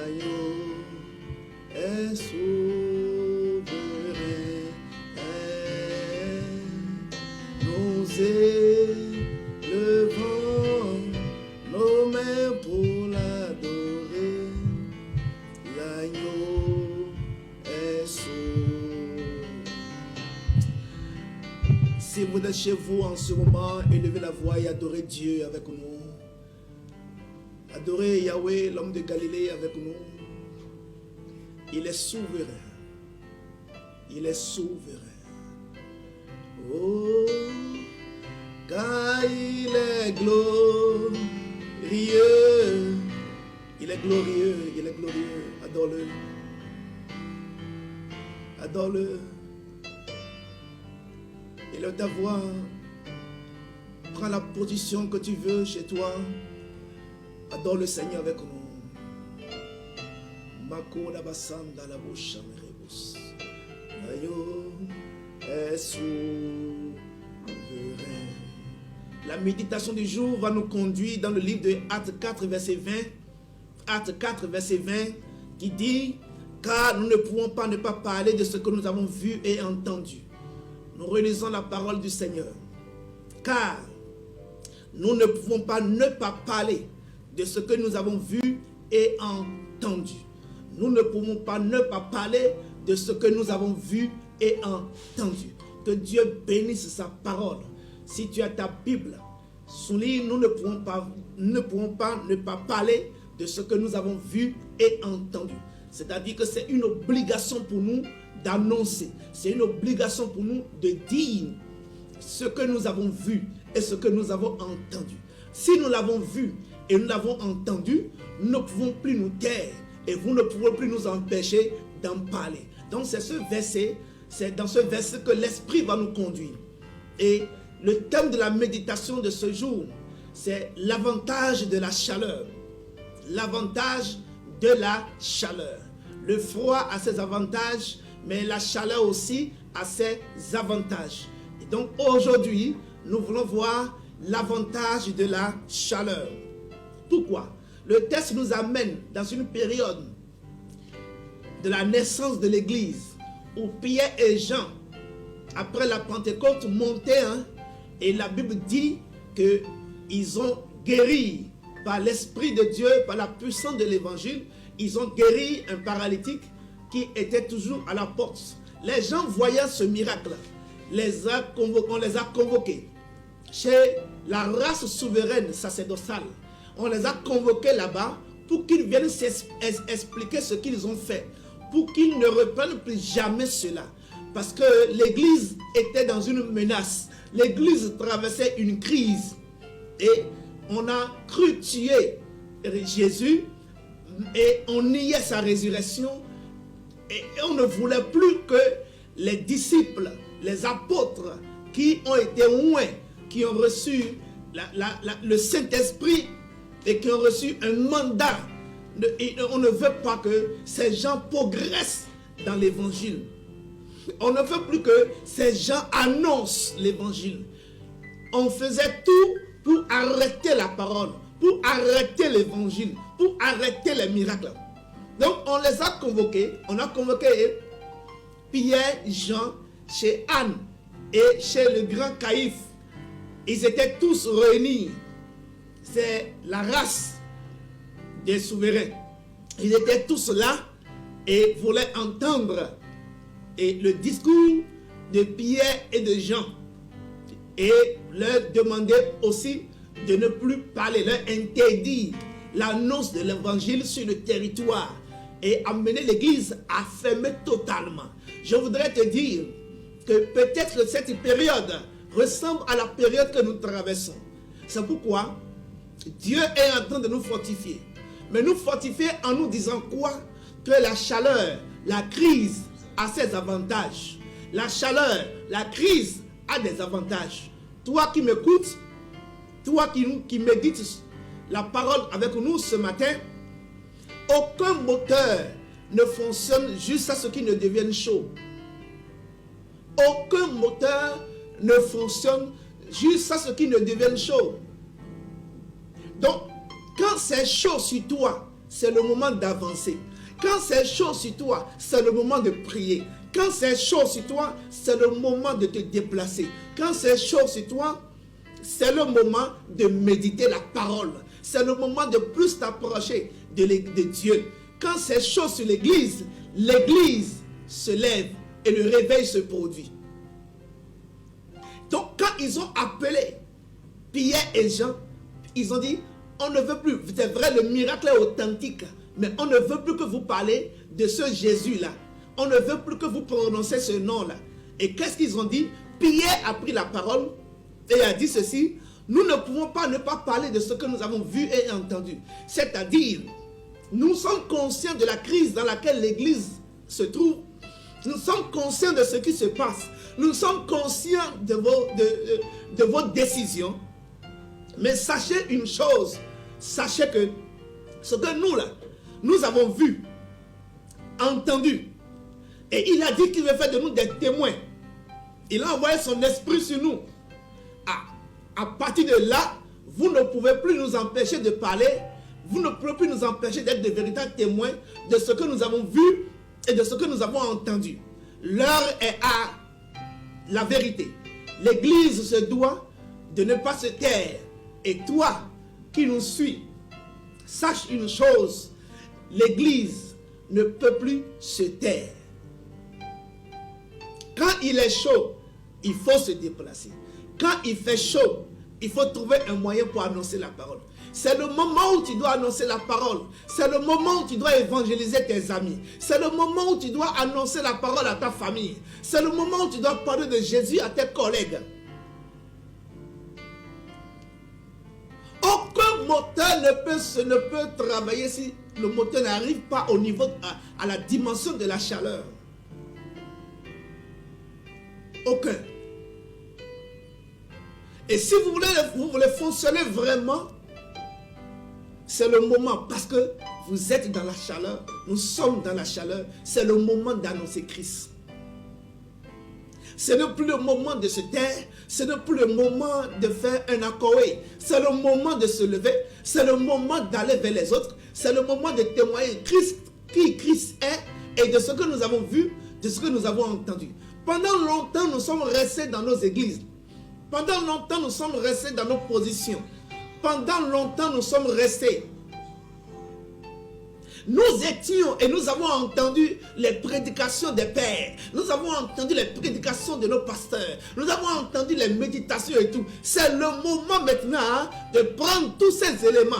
l'agneau est souverain. Nous élevons nos mains pour l'adorer. L'agneau est souverain. Si vous êtes chez vous en ce moment, élevez la voix et adorez Dieu avec nous. Adorez Yahweh, l'homme de Galilée, avec nous. Il est souverain. Il est souverain. Oh, car il est glorieux. Il est glorieux, il est glorieux. Adore-le. Adore-le. Élève ta voix. Prends la position que tu veux chez toi. Adore le Seigneur avec nous. Mako la basanda la bouche rebus. L'agneau est souverain. La méditation du jour va nous conduire dans le livre de Actes 4, verset 20. Actes 4, verset 20, qui dit: car nous ne pouvons pas ne pas parler de ce que nous avons vu et entendu. Nous relisons la parole du Seigneur. Car nous ne pouvons pas ne pas parler de ce que nous avons vu et entendu. Nous ne pouvons pas ne pas parler de ce que nous avons vu et entendu. Que Dieu bénisse sa parole. Si tu as ta Bible, souligne, nous ne pouvons pas ne pas parler de ce que nous avons vu et entendu. C'est-à-dire que c'est une obligation pour nous d'annoncer. C'est une obligation pour nous de dire ce que nous avons vu et ce que nous avons entendu. Si nous l'avons vu et nous l'avons entendu, nous ne pouvons plus nous taire et vous ne pouvez plus nous empêcher d'en parler. Donc c'est dans ce verset que l'Esprit va nous conduire. Et le thème de la méditation de ce jour, c'est l'avantage de la chaleur. L'avantage de la chaleur. Le froid a ses avantages, mais la chaleur aussi a ses avantages. Et donc aujourd'hui, nous voulons voir l'avantage de la chaleur. Pourquoi? Le texte nous amène dans une période de la naissance de l'Église où Pierre et Jean, après la Pentecôte, montaient, et la Bible dit qu'ils ont guéri par l'Esprit de Dieu, par la puissance de l'Évangile. Ils ont guéri un paralytique qui était toujours à la porte. Les gens voyant ce miracle, on les a convoqués chez la race souveraine sacerdotale. On les a convoqués là-bas pour qu'ils viennent expliquer ce qu'ils ont fait, pour qu'ils ne reprennent plus jamais cela. Parce que l'Église était dans une menace. L'Église traversait une crise. Et on a cru tuer Jésus et on niait sa résurrection. Et on ne voulait plus que les disciples, les apôtres qui ont été oints, qui ont reçu le Saint-Esprit et qui ont reçu un mandat. Et on ne veut pas que ces gens progressent dans l'évangile. On ne veut plus que ces gens annoncent l'évangile. On faisait tout pour arrêter la parole, pour arrêter l'évangile, pour arrêter les miracles. Donc on les a convoqués. On a convoqué Pierre, Jean, chez Anne et chez le grand Caïphe. Ils étaient tous réunis. C'est la race des souverains. Ils étaient tous là et voulaient entendre le discours de Pierre et de Jean. Et leur demander aussi de ne plus parler, leur interdire l'annonce de l'évangile sur le territoire et amener l'église à fermer totalement. Je voudrais te dire que peut-être cette période ressemble à la période que nous traversons. C'est pourquoi Dieu est en train de nous fortifier. Mais nous fortifier en nous disant quoi? Que la chaleur, la crise a ses avantages. La chaleur, la crise a des avantages. Toi qui m'écoutes, toi qui médites la parole avec nous ce matin, aucun moteur ne fonctionne jusqu'à ce qu'il ne devienne chaud. Aucun moteur ne fonctionne jusqu'à ce qu'il ne devienne chaud. Donc, quand c'est chaud sur toi, c'est le moment d'avancer. Quand c'est chaud sur toi, c'est le moment de prier. Quand c'est chaud sur toi, c'est le moment de te déplacer. Quand c'est chaud sur toi, c'est le moment de méditer la parole. C'est le moment de plus t'approcher de Dieu. Quand c'est chaud sur l'église, l'église se lève et le réveil se produit. Donc quand ils ont appelé Pierre et Jean, ils ont dit, on ne veut plus, c'est vrai, le miracle est authentique, mais on ne veut plus que vous parlez de ce Jésus-là. On ne veut plus que vous prononcez ce nom-là. Et qu'est-ce qu'ils ont dit? Pierre a pris la parole et a dit ceci: nous ne pouvons pas ne pas parler de ce que nous avons vu et entendu. C'est-à-dire, nous sommes conscients de la crise dans laquelle l'Église se trouve. Nous sommes conscients de ce qui se passe. Nous sommes conscients de vos décisions. Mais sachez une chose, sachez que ce que nous là, nous avons vu, entendu, et il a dit qu'il veut faire de nous des témoins. Il a envoyé son esprit sur nous. À partir de là, vous ne pouvez plus nous empêcher de parler, vous ne pouvez plus nous empêcher d'être de véritables témoins de ce que nous avons vu et de ce que nous avons entendu. L'heure est à la vérité. L'Église se doit de ne pas se taire. Et toi qui nous suis, sache une chose, l'Église ne peut plus se taire. Quand il est chaud, il faut se déplacer. Quand il fait chaud, il faut trouver un moyen pour annoncer la parole. C'est le moment où tu dois annoncer la parole. C'est le moment où tu dois évangéliser tes amis. C'est le moment où tu dois annoncer la parole à ta famille. C'est le moment où tu dois parler de Jésus à tes collègues. Aucun moteur ne peut travailler si le moteur n'arrive pas au niveau, à la dimension de la chaleur. Aucun. Et si vous voulez fonctionner vraiment, c'est le moment, parce que vous êtes dans la chaleur, nous sommes dans la chaleur, c'est le moment d'annoncer Christ. Ce n'est plus le moment de se taire, ce n'est plus le moment de faire un accolé, c'est le moment de se lever, c'est le moment d'aller vers les autres, c'est le moment de témoigner Christ, qui Christ est, et de ce que nous avons vu, de ce que nous avons entendu. Pendant longtemps, nous sommes restés dans nos églises. Pendant longtemps, nous sommes restés dans nos positions. Pendant longtemps, nous sommes restés. Nous étions et nous avons entendu les prédications des pères. Nous avons entendu les prédications de nos pasteurs. Nous avons entendu les méditations et tout. C'est le moment maintenant de prendre tous ces éléments.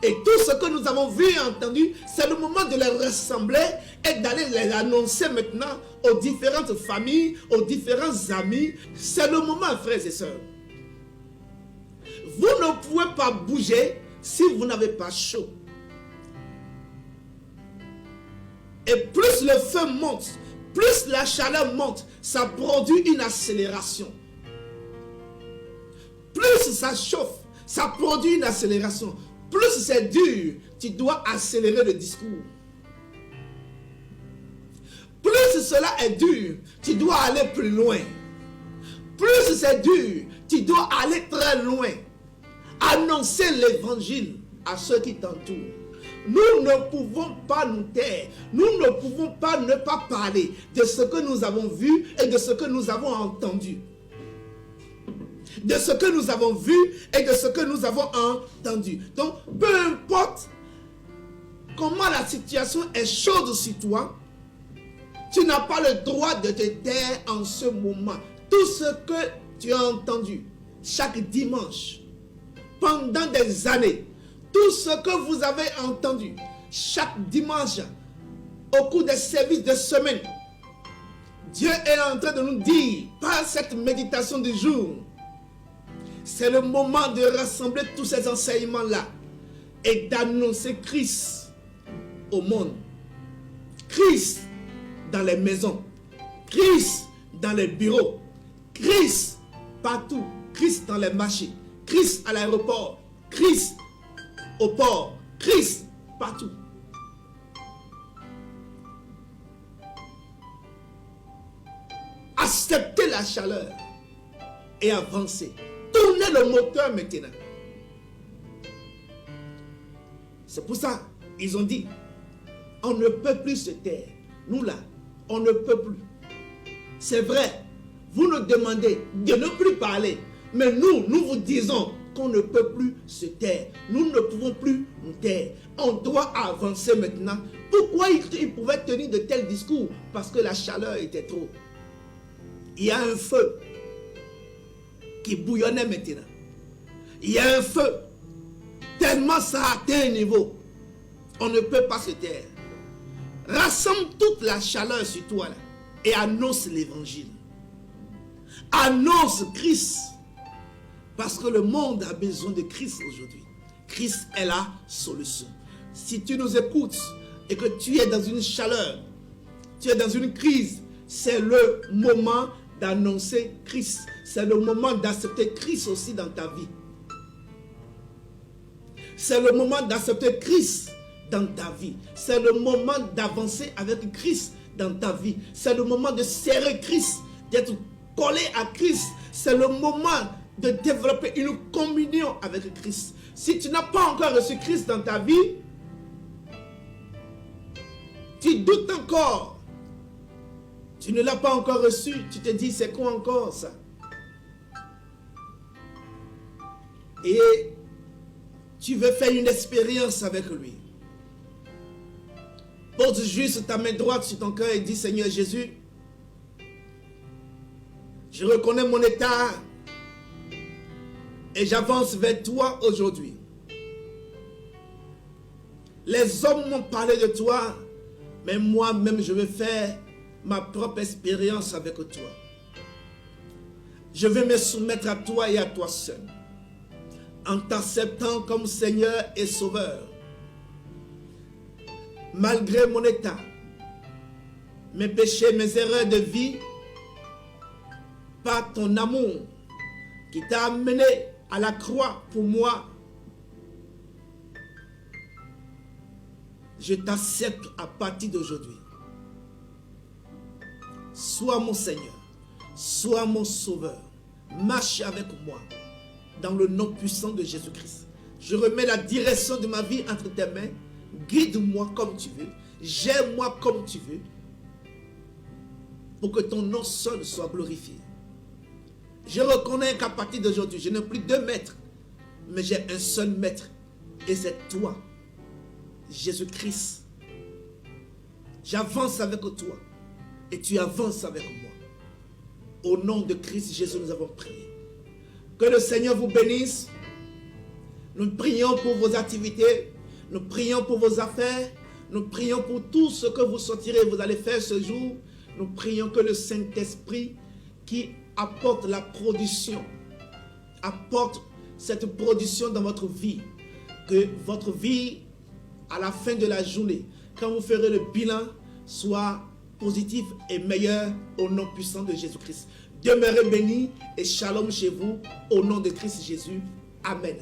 Et tout ce que nous avons vu et entendu, c'est le moment de les rassembler et d'aller les annoncer maintenant aux différentes familles, aux différents amis. C'est le moment, frères et sœurs. Vous ne pouvez pas bouger si vous n'avez pas chaud. Et plus le feu monte, plus la chaleur monte, ça produit une accélération. Plus ça chauffe, ça produit une accélération. Plus c'est dur, tu dois accélérer le discours. Plus cela est dur, tu dois aller plus loin. Plus c'est dur, tu dois aller très loin. Annoncer l'évangile à ceux qui t'entourent. Nous ne pouvons pas nous taire. Nous ne pouvons pas ne pas parler de ce que nous avons vu et de ce que nous avons entendu. De ce que nous avons vu et de ce que nous avons entendu. Donc, peu importe comment la situation est chaude sur toi, tu n'as pas le droit de te taire en ce moment. Tout ce que tu as entendu chaque dimanche, pendant des années, tout ce que vous avez entendu chaque dimanche, au cours des services de semaine, Dieu est en train de nous dire, par cette méditation du jour, c'est le moment de rassembler tous ces enseignements-là et d'annoncer Christ au monde. Christ dans les maisons, Christ dans les bureaux, Christ partout, Christ dans les marchés, Christ à l'aéroport, Christ au port, Christ partout. Acceptez la chaleur et avancez. Tournez le moteur maintenant. C'est pour ça Ils ont dit, on ne peut plus se taire. Nous là, on ne peut plus. C'est vrai, vous nous demandez de ne plus parler. Mais nous vous disons qu'on ne peut plus se taire. Nous ne pouvons plus nous taire. On doit avancer maintenant. Pourquoi ils pouvaient tenir de tels discours? Parce que la chaleur était trop. Il y a un feu qui bouillonnait maintenant. Il y a un feu. Tellement ça a atteint un niveau. On ne peut pas se taire. Rassemble toute la chaleur sur toi là, et annonce l'évangile. Annonce Christ. Parce que le monde a besoin de Christ aujourd'hui. Christ est la solution. Si tu nous écoutes et que tu es dans une chaleur, tu es dans une crise, c'est le moment d'annoncer Christ. C'est le moment d'accepter Christ aussi dans ta vie. C'est le moment d'accepter Christ dans ta vie. C'est le moment d'avancer avec Christ dans ta vie. C'est le moment de serrer Christ, d'être collé à Christ. C'est le moment de développer une communion avec Christ. Si tu n'as pas encore reçu Christ dans ta vie, tu doutes encore. Tu ne l'as pas encore reçu. Tu te dis, c'est quoi encore ça? Et tu veux faire une expérience avec lui. Pose juste ta main droite sur ton cœur et dis, Seigneur Jésus, je reconnais mon état et j'avance vers toi aujourd'hui. Les hommes m'ont parlé de toi, mais moi-même je vais faire ma propre expérience avec toi. Je vais me soumettre à toi et à toi seul, en t'acceptant comme Seigneur et Sauveur. Malgré mon état, mes péchés, mes erreurs de vie, par ton amour qui t'a amené à la croix pour moi, je t'accepte à partir d'aujourd'hui. Sois mon Seigneur, sois mon Sauveur. Marche avec moi dans le nom puissant de Jésus-Christ. Je remets la direction de ma vie entre tes mains. Guide-moi comme tu veux. Gère-moi comme tu veux. Pour que ton nom seul soit glorifié. Je reconnais qu'à partir d'aujourd'hui, je n'ai plus 2 maîtres, mais j'ai un seul maître. Et c'est toi, Jésus-Christ. J'avance avec toi. Et tu avances avec moi. Au nom de Christ Jésus, nous avons prié. Que le Seigneur vous bénisse. Nous prions pour vos activités. Nous prions pour vos affaires. Nous prions pour tout ce que vous sortirez, vous allez faire ce jour. Nous prions que le Saint-Esprit qui apporte la production, apporte cette production dans votre vie. Que votre vie, à la fin de la journée, quand vous ferez le bilan, soit positif et meilleur au nom puissant de Jésus-Christ. Demeurez bénis et shalom chez vous au nom de Christ Jésus. Amen.